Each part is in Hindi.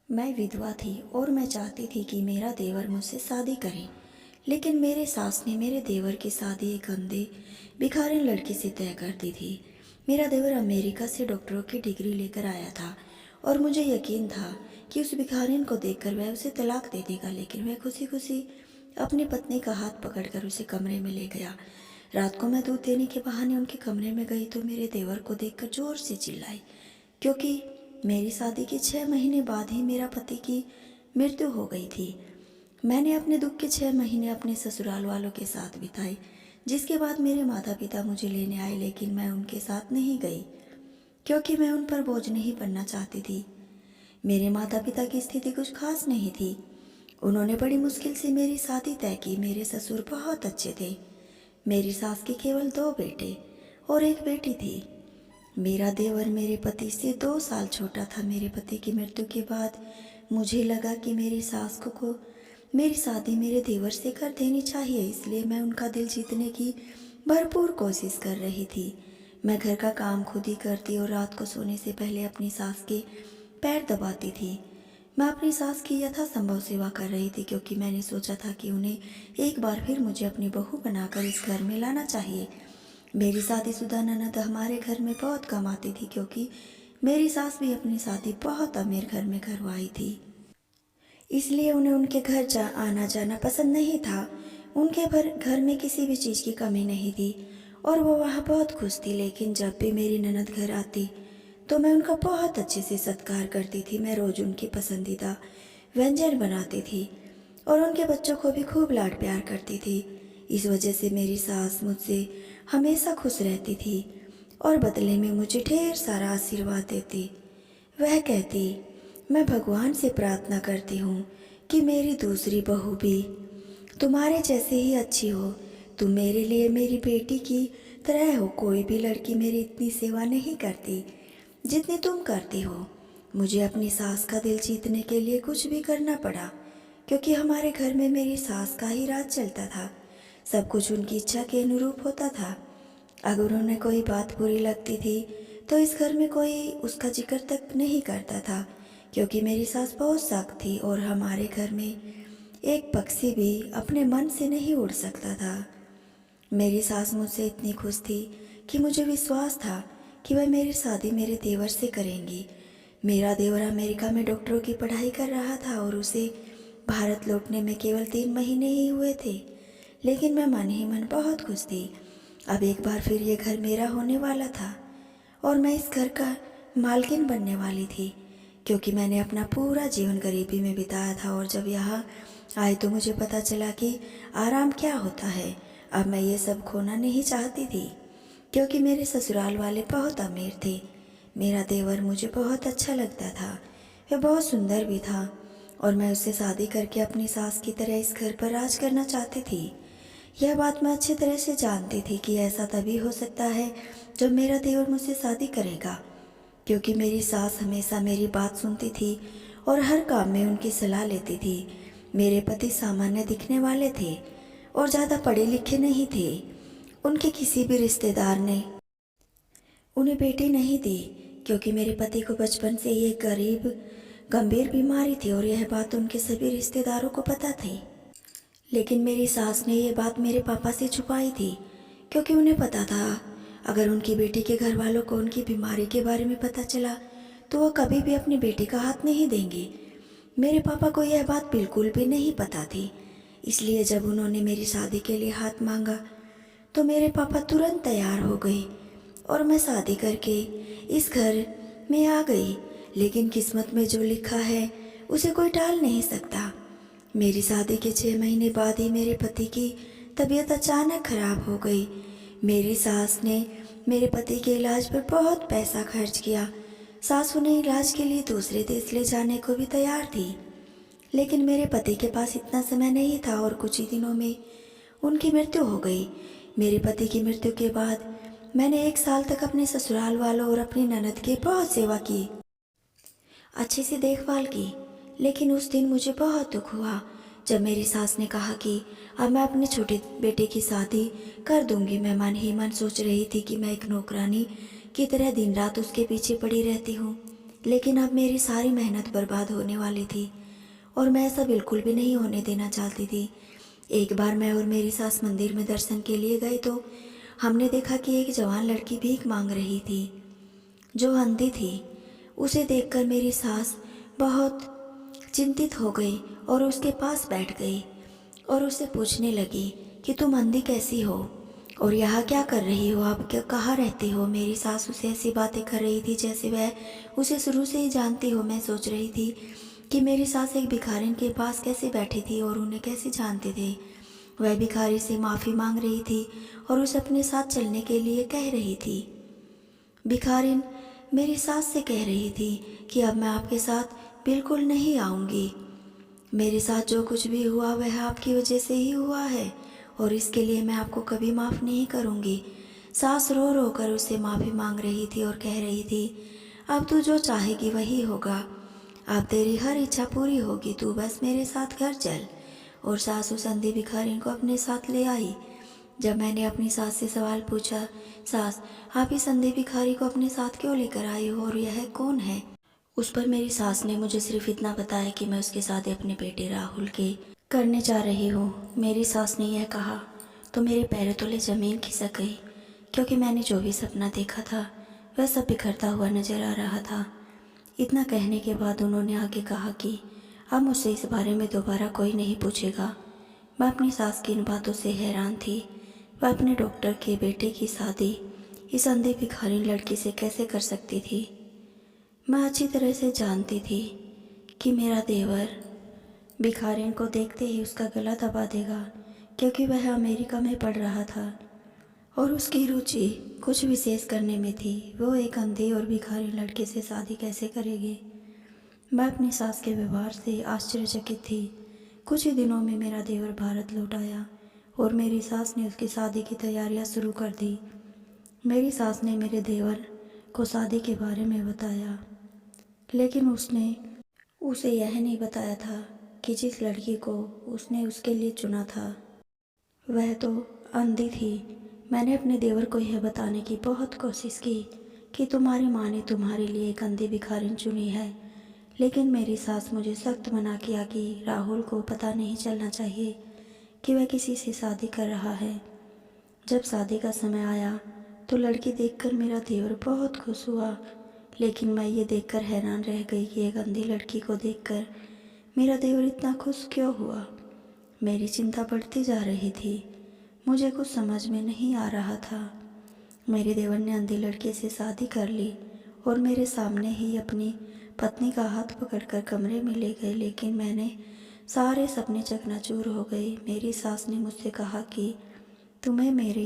मैं विधवा थी और मैं चाहती थी कि मेरा देवर मुझसे शादी करे, लेकिन मेरे सास ने मेरे देवर की शादी एक अंधे भिखारिन लड़की से तय कर दी थी। मेरा देवर अमेरिका से डॉक्टरों की डिग्री लेकर आया था और मुझे यकीन था कि उस भिखारिन को देखकर वह उसे तलाक दे देगा, लेकिन वह खुशी खुशी अपनी पत्नी का हाथ पकड़कर उसे कमरे में ले गया। रात को मैं दूध देने के बहाने उनके कमरे में गई तो मेरे देवर को देखकर जोर से चिल्लाई, क्योंकि मेरी शादी के 6 महीने बाद ही मेरा पति की मृत्यु हो गई थी। मैंने अपने दुख के 6 महीने अपने ससुराल वालों के साथ बिताए, जिसके बाद मेरे माता पिता मुझे लेने आए, लेकिन मैं उनके साथ नहीं गई क्योंकि मैं उन पर बोझ नहीं बनना चाहती थी। मेरे माता पिता की स्थिति कुछ खास नहीं थी। उन्होंने बड़ी मुश्किल से मेरी शादी तय की। मेरे ससुर बहुत अच्छे थे। मेरी सास के केवल 2 बेटे और एक बेटी थी। मेरा देवर मेरे पति से 2 साल छोटा था। मेरे पति की मृत्यु के बाद मुझे लगा कि मेरी सास को मेरी शादी मेरे देवर से कर देनी चाहिए, इसलिए मैं उनका दिल जीतने की भरपूर कोशिश कर रही थी। मैं घर का काम खुद ही करती और रात को सोने से पहले अपनी सास के पैर दबाती थी। मैं अपनी सास की यथासंभव सेवा कर रही थी, क्योंकि मैंने सोचा था कि उन्हें एक बार फिर मुझे अपनी बहू बनाकर इस घर में लाना चाहिए। मेरी शादीशुदा ननद हमारे घर में बहुत कम आती थी, क्योंकि मेरी सास भी अपनी शादी बहुत अमीर घर में करवाई थी, इसलिए उन्हें उनके घर आना जाना पसंद नहीं था। उनके घर में किसी भी चीज़ की कमी नहीं थी और वो वहाँ बहुत खुश थी। लेकिन जब भी मेरी ननद घर आती तो मैं उनका बहुत अच्छे से सत्कार करती थी। मैं रोज़ उनकी पसंदीदा व्यंजन बनाती थी और उनके बच्चों को भी खूब लाड प्यार करती थी। इस वजह से मेरी सास मुझसे हमेशा खुश रहती थी और बदले में मुझे ढेर सारा आशीर्वाद देती। वह कहती, मैं भगवान से प्रार्थना करती हूँ कि मेरी दूसरी बहू भी तुम्हारे जैसे ही अच्छी हो। तुम मेरे लिए मेरी बेटी की तरह हो। कोई भी लड़की मेरी इतनी सेवा नहीं करती जितनी तुम करती हो। मुझे अपनी सास का दिल जीतने के लिए कुछ भी करना पड़ा, क्योंकि हमारे घर में मेरी सास का ही राज चलता था। सब कुछ उनकी इच्छा के अनुरूप होता था। अगर उन्हें कोई बात बुरी लगती थी तो इस घर में कोई उसका जिक्र तक नहीं करता था, क्योंकि मेरी सास बहुत सख्त थी और हमारे घर में एक पक्षी भी अपने मन से नहीं उड़ सकता था। मेरी सास मुझसे इतनी खुश थी कि मुझे विश्वास था कि वह मेरी शादी मेरे देवर से करेंगी। मेरा देवर अमेरिका में डॉक्टरों की पढ़ाई कर रहा था और उसे भारत लौटने में केवल 3 महीने ही हुए थे, लेकिन मैं मन ही मन बहुत खुश थी। अब एक बार फिर ये घर मेरा होने वाला था और मैं इस घर का मालकिन बनने वाली थी, क्योंकि मैंने अपना पूरा जीवन गरीबी में बिताया था और जब यहाँ आए तो मुझे पता चला कि आराम क्या होता है। अब मैं ये सब खोना नहीं चाहती थी, क्योंकि मेरे ससुराल वाले बहुत अमीर थे। मेरा देवर मुझे बहुत अच्छा लगता था। वह बहुत सुंदर भी था और मैं उससे शादी करके अपनी सास की तरह इस घर पर राज करना चाहती थी। यह बात मैं अच्छी तरह से जानती थी कि ऐसा तभी हो सकता है जब मेरा देवर मुझसे शादी करेगा, क्योंकि मेरी सास हमेशा मेरी बात सुनती थी और हर काम में उनकी सलाह लेती थी। मेरे पति सामान्य दिखने वाले थे और ज़्यादा पढ़े लिखे नहीं थे। उनके किसी भी रिश्तेदार ने उन्हें बेटी नहीं दी, क्योंकि मेरे पति को बचपन से ही एक गंभीर बीमारी थी और यह बात उनके सभी रिश्तेदारों को पता थी। लेकिन मेरी सास ने ये बात मेरे पापा से छुपाई थी, क्योंकि उन्हें पता था अगर उनकी बेटी के घर वालों को उनकी बीमारी के बारे में पता चला तो वो कभी भी अपनी बेटी का हाथ नहीं देंगे। मेरे पापा को यह बात बिल्कुल भी नहीं पता थी, इसलिए जब उन्होंने मेरी शादी के लिए हाथ मांगा तो मेरे पापा तुरंत तैयार हो गए और मैं शादी करके इस घर में आ गई। लेकिन किस्मत में जो लिखा है उसे कोई टाल नहीं सकता। मेरी शादी के 6 महीने बाद ही मेरे पति की तबीयत अचानक खराब हो गई। मेरी सास ने मेरे पति के इलाज पर बहुत पैसा खर्च किया। सास उन्हें इलाज के लिए दूसरे देश ले जाने को भी तैयार थी, लेकिन मेरे पति के पास इतना समय नहीं था और कुछ ही दिनों में उनकी मृत्यु हो गई। मेरे पति की मृत्यु के बाद मैंने 1 साल तक अपने ससुराल वालों और अपनी ननद की बहुत सेवा की, अच्छे से देखभाल की। लेकिन उस दिन मुझे बहुत दुख हुआ जब मेरी सास ने कहा कि अब मैं अपने छोटे बेटे की शादी कर दूंगी। मैं मन ही मन सोच रही थी कि मैं एक नौकरानी की तरह दिन रात उसके पीछे पड़ी रहती हूँ, लेकिन अब मेरी सारी मेहनत बर्बाद होने वाली थी और मैं ऐसा बिल्कुल भी नहीं होने देना चाहती थी। एक बार मैं और मेरी सास मंदिर में दर्शन के लिए गए तो हमने देखा कि एक जवान लड़की भीख मांग रही थी जो अंधी थी। उसे देखकर मेरी सास बहुत चिंतित हो गई और उसके पास बैठ गई और उससे पूछने लगी कि तुम अंधी कैसी हो और यहाँ क्या कर रही हो, आप क्या कहाँ रहती हो। मेरी सास उसे ऐसी बातें कर रही थी जैसे वह उसे शुरू से ही जानती हो। मैं सोच रही थी कि मेरी सास एक भिखारिन के पास कैसे बैठी थी और उन्हें कैसे जानती थी। वह भिखारी से माफ़ी मांग रही थी और उसे अपने साथ चलने के लिए कह रही थी। भिखारिन मेरी सास से कह रही थी कि अब मैं आपके साथ बिल्कुल नहीं आऊँगी। मेरे साथ जो कुछ भी हुआ वह आपकी वजह से ही हुआ है और इसके लिए मैं आपको कभी माफ़ नहीं करूँगी। सास रो रो कर उससे माफ़ी मांग रही थी और कह रही थी, अब तू जो चाहेगी वही होगा, अब तेरी हर इच्छा पूरी होगी, तू बस मेरे साथ घर चल। और सास उस अंधी भिखारिन को अपने साथ ले आई। जब मैंने अपनी सास से सवाल पूछा, सास आप इस अंधे भिखारी को अपने साथ क्यों लेकर आई हो और यह कौन है, उस पर मेरी सास ने मुझे सिर्फ इतना बताया कि मैं उसके शादी अपने बेटे राहुल के करने जा रही हूँ। मेरी सास ने यह कहा तो मेरे पैरों तले ज़मीन खिसक गई, क्योंकि मैंने जो भी सपना देखा था वह सब बिखरता हुआ नजर आ रहा था। इतना कहने के बाद उन्होंने आगे कहा कि अब मुझसे इस बारे में दोबारा कोई नहीं पूछेगा। मैं अपनी सास की इन बातों से हैरान थी। वह अपने डॉक्टर के बेटे की शादी इस अंधे भिखारी लड़की से कैसे कर सकती थी। मैं अच्छी तरह से जानती थी कि मेरा देवर भिखारिन को देखते ही उसका गला दबा देगा, क्योंकि वह अमेरिका में पढ़ रहा था और उसकी रुचि कुछ विशेष करने में थी। वो एक अंधे और भिखारी लड़के से शादी कैसे करेगी। मैं अपनी सास के व्यवहार से आश्चर्यचकित थी। कुछ ही दिनों में मेरा देवर भारत लौट आया और मेरी सास ने उसकी शादी की तैयारियां शुरू कर दी। मेरी सास ने मेरे देवर को शादी के बारे में बताया, लेकिन उसने उसे यह नहीं बताया था कि जिस लड़की को उसने उसके लिए चुना था वह तो अंधी थी। मैंने अपने देवर को यह बताने की बहुत कोशिश की कि तुम्हारी माँ ने तुम्हारे लिए एक अंधी भिखारिन चुनी है, लेकिन मेरी सास मुझे सख्त मना किया कि राहुल को पता नहीं चलना चाहिए कि वह किसी से शादी कर रहा है। जब शादी का समय आया तो लड़की देखकर मेरा देवर बहुत खुश हुआ, लेकिन मैं ये देखकर हैरान रह गई कि एक अंधी लड़की को देखकर मेरा देवर इतना खुश क्यों हुआ। मेरी चिंता बढ़ती जा रही थी। मुझे कुछ समझ में नहीं आ रहा था। मेरे देवर ने अंधी लड़के से शादी कर ली और मेरे सामने ही अपनी पत्नी का हाथ पकड़कर कमरे में ले गए, लेकिन मैंने सारे सपने चकनाचूर हो गए। मेरी सास ने मुझसे कहा कि तुम्हें मेरे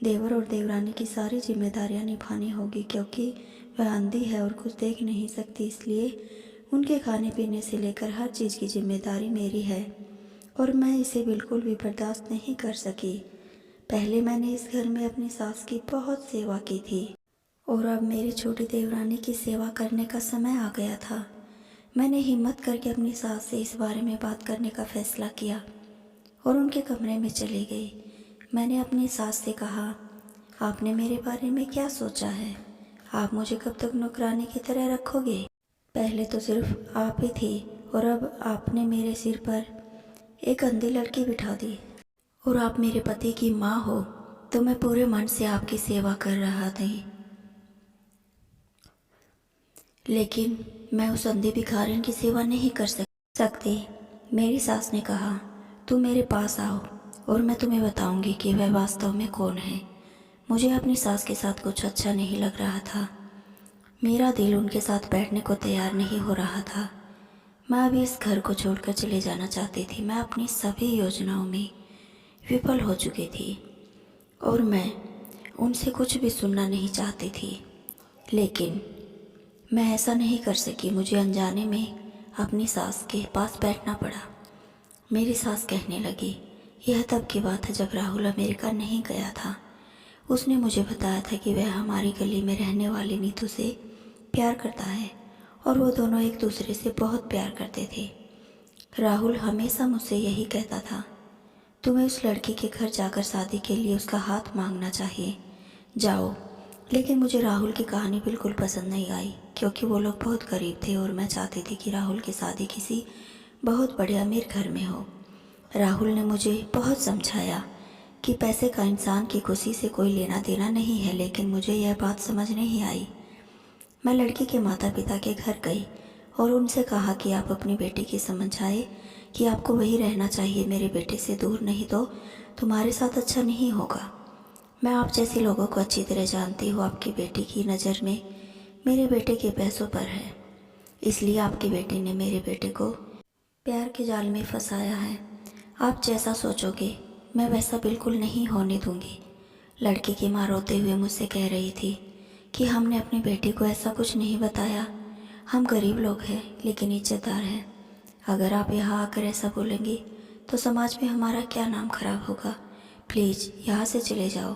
देवर और देवरानी की सारी जिम्मेदारियां निभानी होगी, क्योंकि वह अंधी है और कुछ देख नहीं सकती, इसलिए उनके खाने पीने से लेकर हर चीज़ की जिम्मेदारी मेरी है और मैं इसे बिल्कुल भी बर्दाश्त नहीं कर सकी। पहले मैंने इस घर में अपनी सास की बहुत सेवा की थी और अब मेरी छोटी देवरानी की सेवा करने का समय आ गया था। मैंने हिम्मत करके अपनी सास से इस बारे में बात करने का फैसला किया और उनके कमरे में चली गई। मैंने अपनी सास से कहा, आपने मेरे बारे में क्या सोचा है? आप मुझे कब तक नौकरानी की तरह रखोगे? पहले तो सिर्फ आप ही थी और अब आपने मेरे सिर पर एक अंधी लड़की बिठा दी और आप मेरे पति की माँ हो, तो मैं पूरे मन से आपकी सेवा कर रहा था, लेकिन मैं उस अंधे भिखारिन की सेवा नहीं कर सकती। मेरी सास ने कहा, तुम मेरे पास आओ और मैं तुम्हें बताऊंगी कि वह वास्तव में कौन है। मुझे अपनी सास के साथ कुछ अच्छा नहीं लग रहा था। मेरा दिल उनके साथ बैठने को तैयार नहीं हो रहा था। मैं अभी इस घर को छोड़कर चले जाना चाहती थी। मैं अपनी सभी योजनाओं में विफल हो चुकी थी और मैं उनसे कुछ भी सुनना नहीं चाहती थी, लेकिन मैं ऐसा नहीं कर सकी। मुझे अनजाने में अपनी सास के पास बैठना पड़ा। मेरी सास कहने लगी, यह तब की बात है जब राहुल अमेरिका नहीं गया था। उसने मुझे बताया था कि वह हमारी गली में रहने वाली नीतू से प्यार करता है और वो दोनों एक दूसरे से बहुत प्यार करते थे। राहुल हमेशा मुझसे यही कहता था, तुम्हें उस लड़की के घर जाकर शादी के लिए उसका हाथ मांगना चाहिए, जाओ। लेकिन मुझे राहुल की कहानी बिल्कुल पसंद नहीं आई। क्योंकि वो लोग बहुत गरीब थे और मैं चाहती थी कि राहुल की शादी किसी बहुत बड़े अमीर घर में हो। राहुल ने मुझे बहुत समझाया कि पैसे का इंसान की खुशी से कोई लेना देना नहीं है, लेकिन मुझे यह बात समझ नहीं आई। मैं लड़की के माता पिता के घर गई और उनसे कहा कि आप अपनी बेटी की समझाए कि आपको वही रहना चाहिए मेरे बेटे से दूर, नहीं तो तुम्हारे साथ अच्छा नहीं होगा। मैं आप जैसे लोगों को अच्छी तरह जानती हूँ। आपकी बेटी की नज़र में मेरे बेटे के पैसों पर है, इसलिए आपकी बेटी ने मेरे बेटे को प्यार के जाल में फंसाया है। आप जैसा सोचोगे मैं वैसा बिल्कुल नहीं होने दूंगी। लड़की की माँ रोते हुए मुझसे कह रही थी कि हमने अपनी बेटी को ऐसा कुछ नहीं बताया। हम गरीब लोग हैं लेकिन इज्जतदार हैं। अगर आप यहाँ आकर ऐसा बोलेंगी तो समाज में हमारा क्या नाम खराब होगा। प्लीज़ यहाँ से चले जाओ।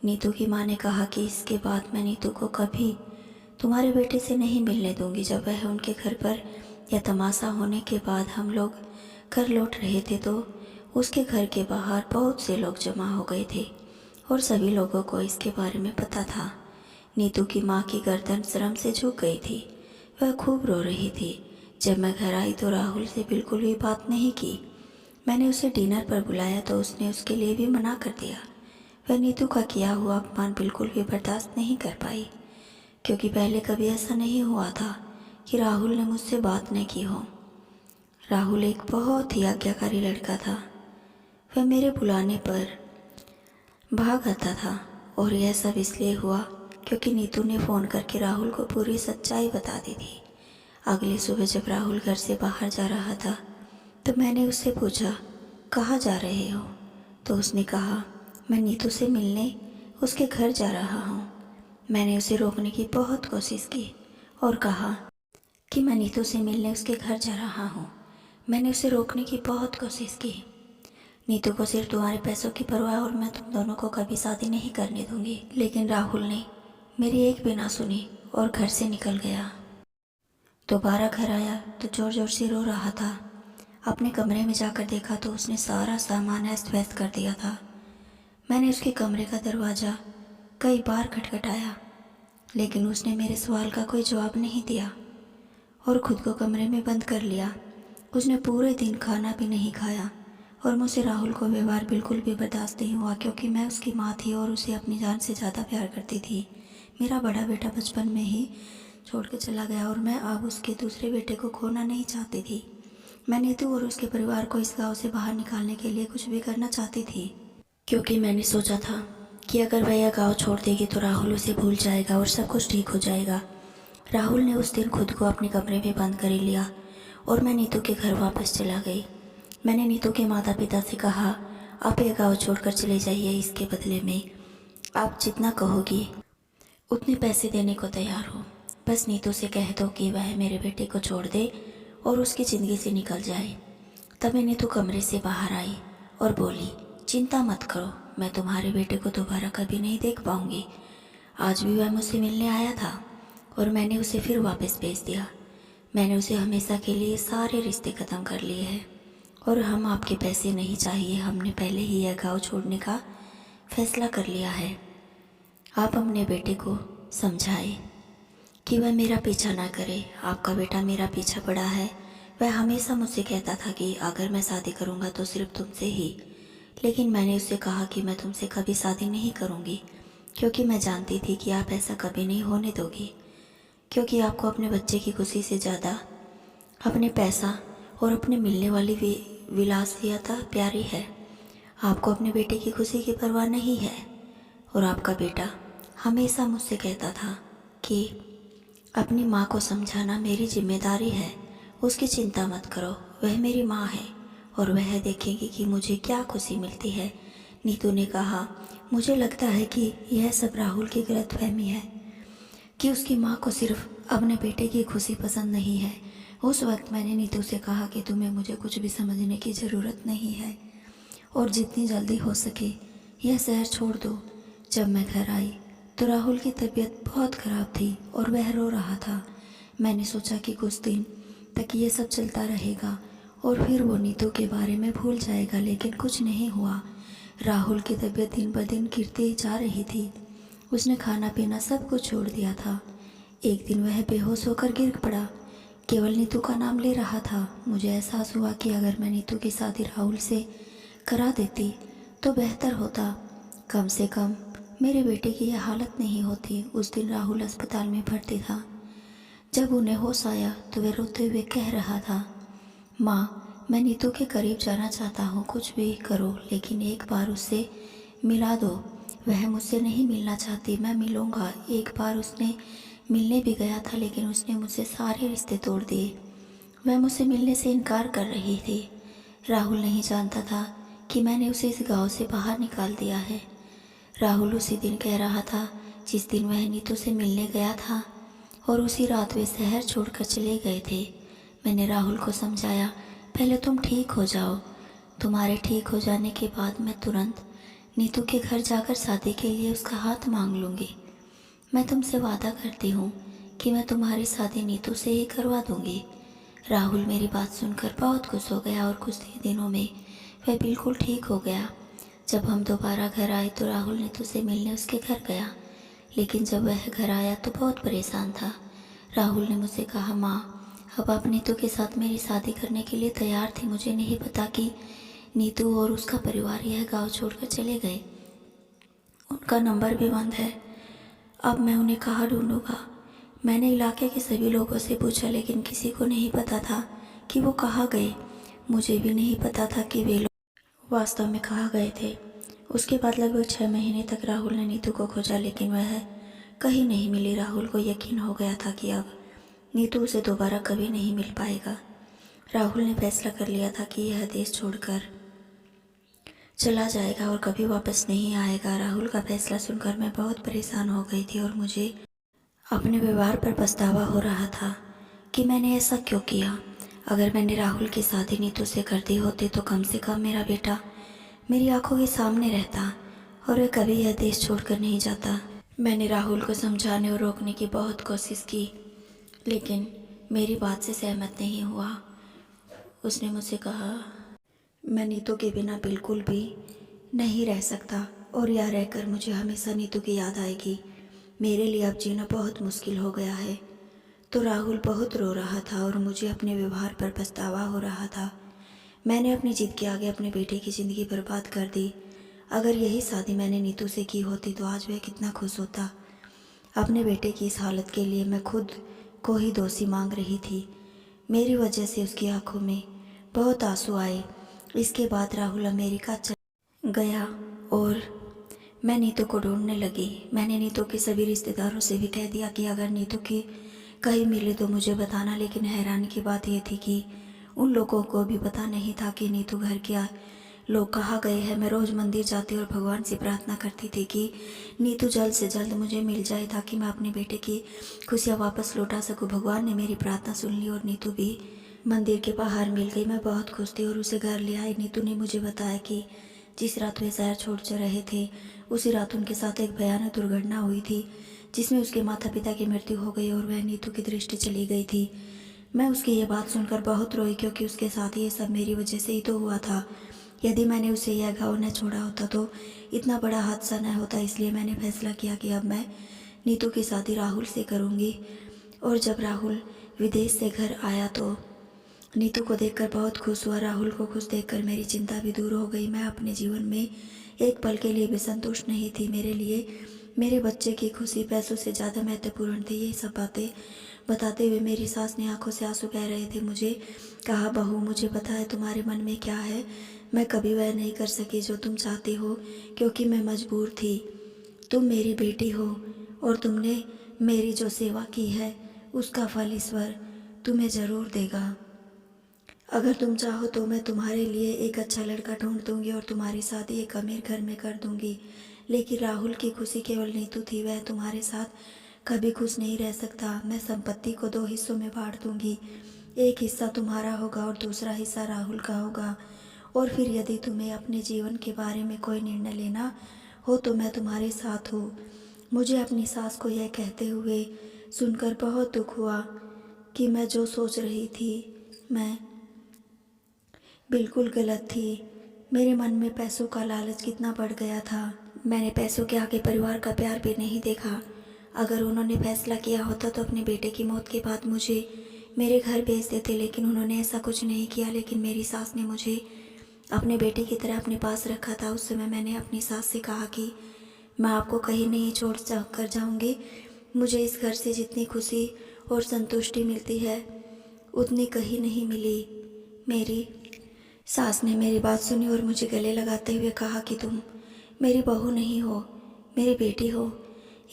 नीतू की माँ ने कहा कि इसके बाद मैं नीतू को कभी तुम्हारे बेटे से नहीं मिलने दूंगी। जब वह उनके घर पर यह तमाशा होने के बाद हम लोग घर लौट रहे थे तो उसके घर के बाहर बहुत से लोग जमा हो गए थे और सभी लोगों को इसके बारे में पता था। नीतू की माँ की गर्दन शर्म से झुक गई थी। वह खूब रो रही थी। जब मैं घर आई तो राहुल से बिल्कुल भी बात नहीं की। मैंने उसे डिनर पर बुलाया तो उसने उसके लिए भी मना कर दिया। वह नीतू का किया हुआ अपमान बिल्कुल भी बर्दाश्त नहीं कर पाई, क्योंकि पहले कभी ऐसा नहीं हुआ था कि राहुल ने मुझसे बात न की हो। राहुल एक बहुत ही आज्ञाकारी लड़का था। वह मेरे बुलाने पर भाग आता था और यह सब इसलिए हुआ क्योंकि नीतू ने फ़ोन करके राहुल को पूरी सच्चाई बता दी थी। अगली सुबह जब राहुल घर से बाहर जा रहा था तो मैंने उससे पूछा, कहाँ जा रहे हो? तो उसने कहा, मैं नीतू से मिलने उसके घर जा रहा हूँ। मैंने उसे रोकने की बहुत कोशिश की और कहा कि मैं नीतू से मिलने उसके घर जा रहा हूँ। मैंने उसे रोकने की बहुत कोशिश की। नीतू को सिर्फ तुम्हारे पैसों की परवाह और मैं तुम दोनों को कभी शादी नहीं करने दूंगी। लेकिन राहुल ने मेरी एक भी ना सुनी और घर से निकल गया। दोबारा घर आया तो जोर जोर से रो रहा था। अपने कमरे में जाकर देखा तो उसने सारा सामान अस्त व्यस्त कर दिया था। मैंने उसके कमरे का दरवाज़ा कई बार खटखटाया, लेकिन उसने मेरे सवाल का कोई जवाब नहीं दिया और खुद को कमरे में बंद कर लिया। उसने पूरे दिन खाना भी नहीं खाया और मुझसे राहुल को व्यवहार बिल्कुल भी बर्दाश्त नहीं हुआ, क्योंकि मैं उसकी माँ थी और उसे अपनी जान से ज़्यादा प्यार करती थी। मेरा बड़ा बेटा बचपन में ही छोड़ के चला गया और मैं अब उसके दूसरे बेटे को खोना नहीं चाहती थी। मैं नीतू और उसके परिवार को इस गांव से बाहर निकालने के लिए कुछ भी करना चाहती थी, क्योंकि मैंने सोचा था कि अगर वह यह गाँव छोड़ देगी तो राहुल उसे भूल जाएगा और सब कुछ ठीक हो जाएगा। राहुल ने उस दिन खुद को अपने कमरे में बंद कर लिया और मैं नीतू के घर वापस चला गई। मैंने नीतू के माता पिता से कहा, आप ये गाँव छोड़कर चले जाइए। इसके बदले में आप जितना कहोगी उतने पैसे देने को तैयार हो। बस नीतू से कह दो कि वह मेरे बेटे को छोड़ दे और उसकी ज़िंदगी से निकल जाए। तभी नीतू कमरे से बाहर आई और बोली, चिंता मत करो, मैं तुम्हारे बेटे को दोबारा कभी नहीं देख पाऊँगी। आज भी वह मुझसे मिलने आया था और मैंने उसे फिर वापस भेज दिया। मैंने उसे हमेशा के लिए सारे रिश्ते ख़त्म कर लिए हैं और हम आपके पैसे नहीं चाहिए। हमने पहले ही यह गाँव छोड़ने का फैसला कर लिया है। आप अपने बेटे को समझाएं कि वह मेरा पीछा ना करे। आपका बेटा मेरा पीछा पड़ा है। वह हमेशा मुझसे कहता था कि अगर मैं शादी करूँगा तो सिर्फ तुमसे ही, लेकिन मैंने उससे कहा कि मैं तुमसे कभी शादी नहीं करूँगी, क्योंकि मैं जानती थी कि आप ऐसा कभी नहीं होने दोगी, क्योंकि आपको अपने बच्चे की खुशी से ज़्यादा अपने पैसा और अपने मिलने वाली विलासियता प्यारी है। आपको अपने बेटे की खुशी की परवाह नहीं है। और आपका बेटा हमेशा मुझसे कहता था कि अपनी माँ को समझाना मेरी जिम्मेदारी है, उसकी चिंता मत करो, वह मेरी माँ है और वह देखेगी कि मुझे क्या खुशी मिलती है। नीतू ने कहा, मुझे लगता है कि यह सब राहुल की गलतफहमी है कि उसकी माँ को सिर्फ अपने बेटे की खुशी पसंद नहीं है। उस वक्त मैंने नीतू से कहा कि तुम्हें मुझे कुछ भी समझने की ज़रूरत नहीं है और जितनी जल्दी हो सके यह शहर छोड़ दो। जब मैं घर आई तो राहुल की तबीयत बहुत ख़राब थी और वह रो रहा था। मैंने सोचा कि कुछ दिन तक ये सब चलता रहेगा और फिर वो नीतू के बारे में भूल जाएगा, लेकिन कुछ नहीं हुआ। राहुल की तबीयत दिन ब दिन गिरती जा रही थी। उसने खाना पीना सब कुछ छोड़ दिया था। एक दिन वह बेहोश होकर गिर पड़ा। केवल नीतू का नाम ले रहा था। मुझे एहसास हुआ कि अगर मैं नीतू की शादी राहुल से करा देती तो बेहतर होता। कम से कम मेरे बेटे की यह हालत नहीं होती। उस दिन राहुल अस्पताल में भर्ती था। जब उन्हें होश आया तो वे रोते हुए कह रहा था, माँ, मैं नीतू के करीब जाना चाहता हूँ, कुछ भी करो लेकिन एक बार उससे मिला दो। वह मुझसे नहीं मिलना चाहती, मैं मिलूँगा। एक बार उसने मिलने भी गया था लेकिन उसने मुझसे सारे रिश्ते तोड़ दिए। वह मुझसे मिलने से इनकार कर रही थी। राहुल नहीं जानता था कि मैंने उसे इस गांव से बाहर निकाल दिया है। राहुल उसी दिन कह रहा था जिस दिन वह नीतू से मिलने गया था, और उसी रात वे शहर छोड़कर चले गए थे। मैंने राहुल को समझाया, पहले तुम ठीक हो जाओ। तुम्हारे ठीक हो जाने के बाद मैं तुरंत नीतू के घर जाकर शादी के लिए उसका हाथ मांग लूँगी। मैं तुमसे वादा करती हूँ कि मैं तुम्हारी शादी नीतू से ही करवा दूँगी। राहुल मेरी बात सुनकर बहुत खुश हो गया और कुछ ही दिनों में वह बिल्कुल ठीक हो गया। जब हम दोबारा घर आए तो राहुल नीतू से मिलने उसके घर गया, लेकिन जब वह घर आया तो बहुत परेशान था। राहुल ने मुझसे कहा, माँ, अब आप नीतू के साथ मेरी शादी करने के लिए तैयार थी। मुझे नहीं पता कि नीतू और उसका परिवार यह गांव छोड़कर चले गए। उनका नंबर भी बंद है। अब मैं उन्हें कहाँ ढूंढूंगा? मैंने इलाके के सभी लोगों से पूछा लेकिन किसी को नहीं पता था कि वो कहाँ गए। मुझे भी नहीं पता था कि वे लोग वास्तव में कहाँ गए थे। उसके बाद लगभग 6 महीने तक राहुल ने नीतू को खोजा लेकिन वह कहीं नहीं मिली। राहुल को यकीन हो गया था कि अब नीतू उसे दोबारा कभी नहीं मिल पाएगा। राहुल ने फैसला कर लिया था कि यह देश छोड़कर चला जाएगा और कभी वापस नहीं आएगा। राहुल का फैसला सुनकर मैं बहुत परेशान हो गई थी और मुझे अपने व्यवहार पर पछतावा हो रहा था कि मैंने ऐसा क्यों किया। अगर मैंने राहुल की शादी नीतू से कर दी होती तो कम से कम मेरा बेटा मेरी आंखों के सामने रहता और वह कभी यह देश छोड़कर नहीं जाता। मैंने राहुल को समझाने और रोकने की बहुत कोशिश की लेकिन मेरी बात से सहमत नहीं हुआ। उसने मुझसे कहा, मैं नीतू के बिना बिल्कुल भी नहीं रह सकता और यहाँ रहकर मुझे हमेशा नीतू की याद आएगी। मेरे लिए अब जीना बहुत मुश्किल हो गया है। तो राहुल बहुत रो रहा था और मुझे अपने व्यवहार पर पछतावा हो रहा था। मैंने अपनी जिद के आगे अपने बेटे की ज़िंदगी बर्बाद कर दी। अगर यही शादी मैंने नीतू से की होती तो आज वह कितना खुश होता। अपने बेटे की इस हालत के लिए मैं खुद को ही दोषी मांग रही थी। मेरी वजह से उसकी आंखों में बहुत आंसू आए। इसके बाद राहुल अमेरिका चला गया और मैं नीतू को ढूंढने लगी। मैंने नीतू के सभी रिश्तेदारों से भी कह दिया कि अगर नीतू की कहीं मिले तो मुझे बताना, लेकिन हैरानी की बात यह थी कि उन लोगों को भी पता नहीं था कि नीतू घर के लोग कहाँ गए हैं। मैं रोज़ मंदिर जाती और भगवान से प्रार्थना करती थी कि नीतू जल्द से जल्द मुझे मिल जाए ताकि मैं अपने बेटे की खुशियाँ वापस लौटा सकूँ। भगवान ने मेरी प्रार्थना सुन ली और नीतू भी मंदिर के बाहर मिल गई। मैं बहुत खुश थी और उसे घर ले आई। नीतू ने मुझे बताया कि जिस रात वे शहर छोड़ रहे थे उसी रात उनके साथ एक भयानक दुर्घटना हुई थी जिसमें उसके माता पिता की मृत्यु हो गई और वह नीतू की दृष्टि चली गई थी। मैं उसकी ये बात सुनकर बहुत रोई क्योंकि उसके साथ ये सब मेरी वजह से ही तो हुआ था। यदि मैंने उसे यह गाँव न छोड़ा होता तो इतना बड़ा हादसा न होता। इसलिए मैंने फैसला किया कि अब मैं नीतू की शादी राहुल से करूँगी। और जब राहुल विदेश से घर आया तो नीतू को देखकर बहुत खुश हुआ। राहुल को खुश देखकर मेरी चिंता भी दूर हो गई। मैं अपने जीवन में एक पल के लिए भी संतुष्ट नहीं थी। मेरे लिए मेरे बच्चे की खुशी पैसों से ज़्यादा महत्वपूर्ण थी। ये सब बातें बताते हुए मेरी सास ने आंखों से आंसू बह रहे थे। मुझे कहा, बहू, मुझे पता है तुम्हारे मन में क्या है। मैं कभी वह नहीं कर सकी जो तुम चाहती हो क्योंकि मैं मजबूर थी। तुम मेरी बेटी हो और तुमने मेरी जो सेवा की है उसका फल ईश्वर तुम्हें ज़रूर देगा। अगर तुम चाहो तो मैं तुम्हारे लिए एक अच्छा लड़का ढूंढ दूंगी और तुम्हारी शादी एक अमीर घर में कर दूंगी। लेकिन राहुल की खुशी केवल नीतू थी। वह तुम्हारे साथ कभी खुश नहीं रह सकता। मैं संपत्ति को 2 हिस्सों में बांट दूंगी। एक हिस्सा तुम्हारा होगा और दूसरा हिस्सा राहुल का होगा। और फिर यदि तुम्हें अपने जीवन के बारे में कोई निर्णय लेना हो तो मैं तुम्हारे साथ हूँ। मुझे अपनी सास को यह कहते हुए सुनकर बहुत दुख हुआ कि मैं जो सोच रही थी मैं बिल्कुल गलत थी। मेरे मन में पैसों का लालच कितना बढ़ गया था। मैंने पैसों के आगे परिवार का प्यार भी नहीं देखा। अगर उन्होंने फैसला किया होता तो अपने बेटे की मौत के बाद मुझे मेरे घर भेज देते, लेकिन उन्होंने ऐसा कुछ नहीं किया। लेकिन मेरी सास ने मुझे अपने बेटे की तरह अपने पास रखा था। उस समय मैंने अपनी सास से कहा कि मैं आपको कहीं नहीं छोड़ कर जाऊंगी। मुझे इस घर से जितनी खुशी और संतुष्टि मिलती है उतनी कहीं नहीं मिली। मेरी सास ने मेरी बात सुनी और मुझे गले लगाते हुए कहा कि तुम मेरी बहू नहीं हो, मेरी बेटी हो।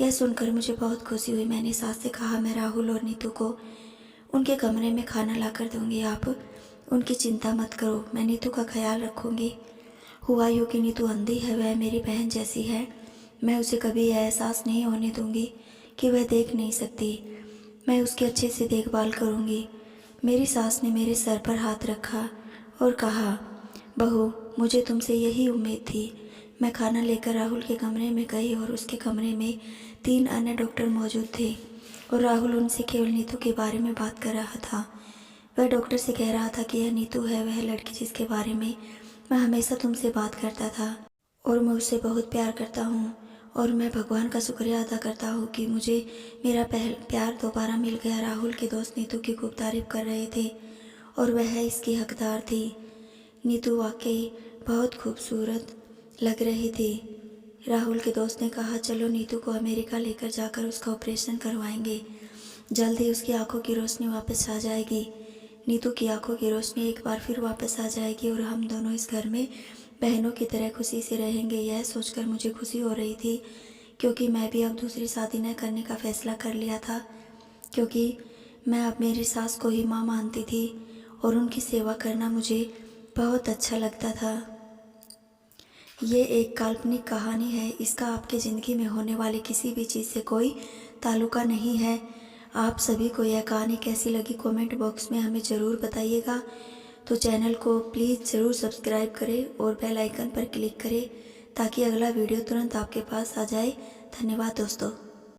यह सुनकर मुझे बहुत खुशी हुई। मैंने सास से कहा, मैं राहुल और नीतू को उनके कमरे में खाना ला कर दूँगी, आप उनकी चिंता मत करो, मैं नीतू का ख्याल रखूँगी। हुआ यूँ कि नीतू अंधी है, वह मेरी बहन जैसी है। मैं उसे कभी यह एहसास नहीं होने दूँगी कि वह देख नहीं सकती। मैं उसकी अच्छे से देखभाल करूँगी। मेरी सास ने मेरे सर पर हाथ रखा और कहा, बहू, मुझे तुमसे यही उम्मीद थी। मैं खाना लेकर राहुल के कमरे में गई और उसके कमरे में 3 अन्य डॉक्टर मौजूद थे और राहुल उनसे केवल नीतू के बारे में बात कर रहा था। वह डॉक्टर से कह रहा था कि यह नीतू है, वह लड़की जिसके बारे में मैं हमेशा तुमसे बात करता था और मैं उससे बहुत प्यार करता हूँ और मैं भगवान का शुक्रिया अदा करता हूँ कि मुझे मेरा प्यार दोबारा मिल गया। राहुल के दोस्त नीतू की खूब तारीफ कर रहे थे और वह इसकी हकदार थी। नीतू वाकई बहुत खूबसूरत लग रही थी। राहुल के दोस्त ने कहा, चलो नीतू को अमेरिका लेकर जाकर उसका ऑपरेशन करवाएंगे, जल्द ही उसकी आंखों की रोशनी वापस आ जाएगी। नीतू की आंखों की रोशनी एक बार फिर वापस आ जाएगी और हम दोनों इस घर में बहनों की तरह खुशी से रहेंगे। यह सोचकर मुझे खुशी हो रही थी क्योंकि मैं भी अब दूसरी शादी न करने का फैसला कर लिया था, क्योंकि मैं अब मेरी सास को ही माँ मानती थी और उनकी सेवा करना मुझे बहुत अच्छा लगता था। ये एक काल्पनिक कहानी है, इसका आपके ज़िंदगी में होने वाली किसी भी चीज़ से कोई ताल्लुका नहीं है। आप सभी को यह कहानी कैसी लगी कमेंट बॉक्स में हमें ज़रूर बताइएगा। तो चैनल को प्लीज़ ज़रूर सब्सक्राइब करें और बेल आइकन पर क्लिक करें ताकि अगला वीडियो तुरंत आपके पास आ जाए। धन्यवाद दोस्तों।